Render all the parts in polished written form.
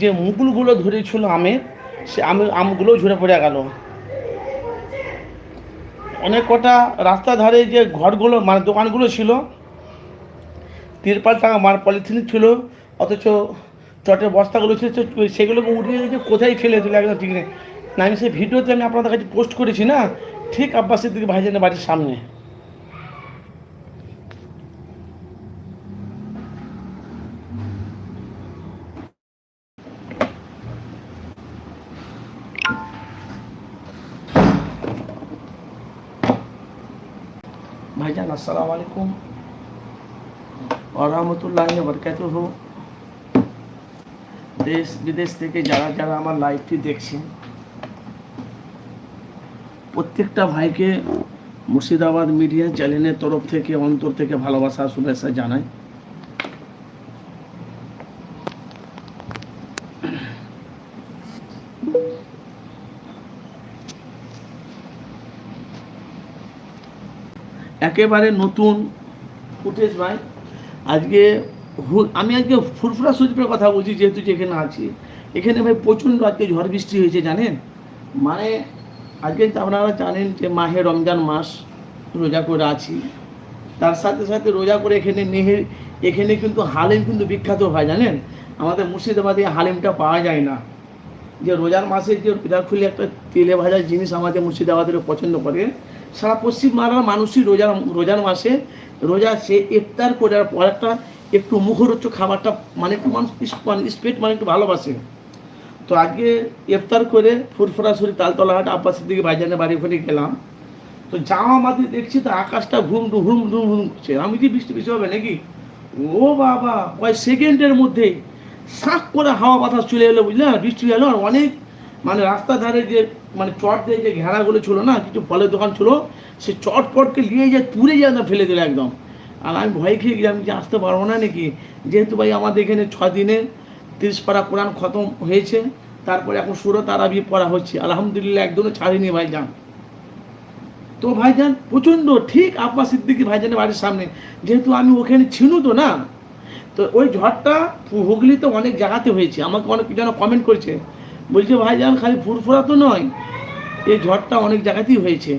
যে মুকুলগুলো ধরেছিল আমের, সে আমগুলো ঝরে পড়ে গেল। অনেক কটা রাস্তার ধারে যে ঘরগুলো মানে দোকানগুলো ছিল, তিরপাল টাঙা মানে পলিথিন ছিল, অথচ চটের বস্তাগুলো ছিল, সেগুলোকে উঠিয়ে রেখে কোথায় ফেলে দিল একদম ঠিক নেই। না, আমি সেই ভিডিওতে আমি আপনাদের কাছে পোস্ট করেছি না, ঠিক আব্বাস সিদ্দিকী ভাইজানের বাড়ির সামনে। ভাইজান আসসালামু আলাইকুম ওয়া রাহমাতুল্লাহি ওয়া বারাকাতুহু। দেশ বিদেশ থেকে যারা যারা আমার লাইভটি দেখছেন, প্রত্যেকটা ভাইকে মুর্শিদাবাদ মিডিয়া চ্যানেলের তরফ থেকে অন্তর থেকে ভালোবাসা শুভেচ্ছা জানাই। একেবারে নতুন ফুটেজ ভাই। আজকে আমি আজকে ফুরফুরা শরীফের কথা বলছি, যেহেতু যেখানে আছি এখানে ভাই প্রচণ্ড আজকে ঝড় বৃষ্টি হয়েছে জানেন। মানে আজকে আপনারা জানেন যে মাহে রমজান মাস, রোজা করে আছি, তার সাথে সাথে রোজা করে এখানে কিন্তু হালিম কিন্তু বিখ্যাত হয় জানেন। আমাদের মুর্শিদাবাদে হালিমটা পাওয়া যায় না। যে রোজার মাসে যে বিরাটফুলি একটা তেলে ভাজা জিনিস আমাদের মুর্শিদাবাদের পছন্দ করে, সারা পশ্চিমবাংলার মানুষই রোজার মাসে রোজা সে ইফতার করে পর একটা একটু মুখরোচক খাবারটা মানে একটু মানুষ স্পেট মানে একটু ভালোবাসে। তো আজকে ইফতার করে ফুরফুরা শরীফ তালতলাহাট আব্বাস সিদ্দিকী ভাইজানের বাড়ি ওখানে গেলাম। তো জামা মাঝে দেখছি তো আকাশটা ঘুম করছে। আমি কি বৃষ্টি বৃষ্টি হবে নাকি? ও বাবা, কয়েক সেকেন্ডের মধ্যেই শাক করে হাওয়া বাতাস চলে এলো, বুঝলে, বৃষ্টি এলো। আর অনেক মানে রাস্তার ধারে যে মানে চট দিয়ে যে ঘেরাগুলো ছিল না, কিছু ফলের দোকান ছিল, সে চটপটকে নিয়ে যায় তুলে যায় না, ফেলে দিল একদম। আর আমি ভয় খেয়ে গেলাম যে আসতে পারবো না নাকি, যেহেতু ভাই আমাদের এখানে 6 দিনে 30 পারা কোরআন খতম হয়েছে, তারপরে এখন সুরত আরবি পড়া হচ্ছে, আলহামদুলিল্লাহ একদমই ছাড়িনি ভাইজান। তো ভাইজান প্রচণ্ড ঠিক আব্বাস সিদ্দিকী ভাইজানের বাড়ির সামনে, যেহেতু আমি ওখানে ছিল তো না, তো ওই ঝড়টা হুগলিতে অনেক জায়গাতে হয়েছে। আমাকে অনেক যেন কমেন্ট করছে, বলছে ভাইজান খালি ফুরফুরা তো নয়, এই ঝড়টা অনেক জায়গাতেই হয়েছে।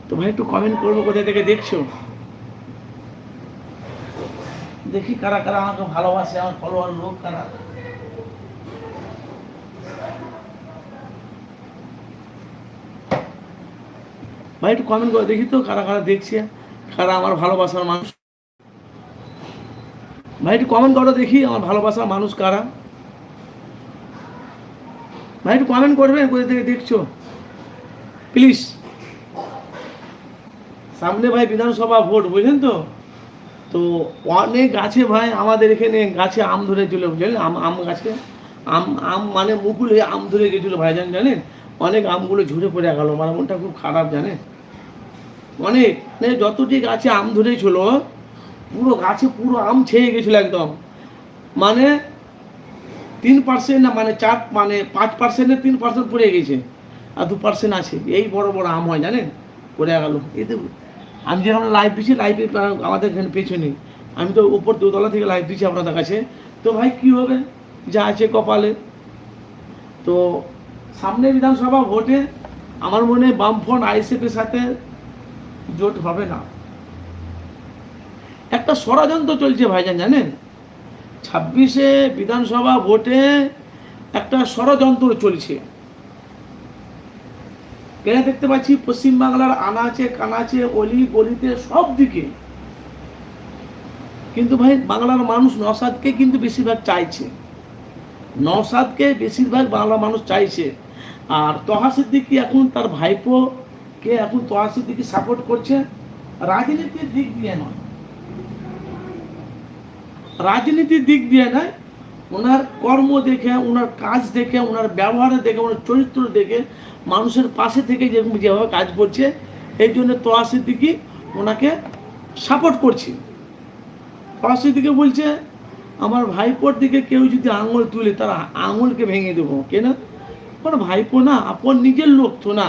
তো ভাই একটু কমেন্ট করবো কোথায় থেকে দেখছো, দেখি কারা কারা আমাকে ভালোবাসে, আমার ফলোয়ার লোক কারা। ভাই একটু কমেন্ট করে দেখি তো কারা কারা দেখছে, কারা আমার ভালোবাসার মানুষ। ভাই একটু কমেন্ট করো দেখি আমার ভালোবাসার মানুষ কারা। ভাই একটু কমেন্ট করবেন কোথা থেকে দেখছো প্লিজ। সামনে ভাই বিধানসভা ভোট, বুঝলেন তো। তো অনেক গাছে ভাই আমাদের এখানে গাছে আম ধরে ছিল, বুঝলেন, আম গাছে আম মানে মুকুল হয়ে আম ধরে গেছিলো ভাইজান জানেন। অনেক আমগুলো ঝরে পড়ে গেল, মানে মনটা খুব খারাপ জানেন। অনেক মানে যতটি গাছে আম ধরেছিল পুরো গাছে পুরো আম ছেয়ে গেছিলো একদম। মানে 3% না, মানে 5%-এর 3% পড়ে গেছে, আর 2% আছে। এই বড় বড় আম হয় জানেন, পড়ে গেল। এতে আমি যখন লাইভ দিচ্ছি, লাইভে আমাদের এখানে পেছনে, আমি তো উপর দোতলা থেকে লাইভ দিচ্ছি আপনাদের কাছে। তো ভাই কী হবে, যা আছে কপালে। তো সামনে বিধানসভা ভোটে আমার মনে হয় বামফ্রন্ট আইএসএফের সাথে জোট হবে না। একটা ষড়যন্ত্র চলছে ভাইজান জানেন, 26-এ বিধানসভা ভোটে একটা ষড়যন্ত্র চলছে। কেন দেখতে পাচ্ছি পশ্চিমবাংলার আনাচে কানাচে অলি গলিতে সব দিকে, কিন্তু ভাই বাংলার মানুষ নওশাদকে কিন্তু বেশিরভাগ চাইছে, নওশাদকে বেশিরভাগ বাংলার মানুষ চাইছে। আর তোহা সিদ্দিকী এখন তার ভাইপোকে এখন তোহা সিদ্দিকী সাপোর্ট করছে, রাজনীতির দিক দিয়ে নয়, রাজনীতির দিক দিয়ে নয়, ওনার কর্ম দেখে, ওনার কাজ দেখে, ওনার ব্যবহার দেখে, ওনার চরিত্র দেখে, মানুষের পাশে থেকে যেভাবে কাজ করছে, এই জন্য তোহা সিদ্দিকী ওনাকে সাপোর্ট করছে। তোহা সিদ্দিকী বলছে আমার ভাইপোর দিকে কেউ যদি আঙুল তুলে তার আঙুলকে ভেঙে দেবো। কেন? ওর ভাইপো না, আপন নিজের লোক তো না,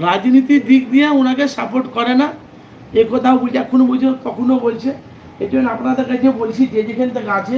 রাজনীতির দিক দিয়ে ওনাকে সাপোর্ট করে না। এ কথাও বলছে, এখনো বলছে, কখনো বলছে। এই জন্য আপনাদের কাছে বলছি, যে যেখান থেকে আছে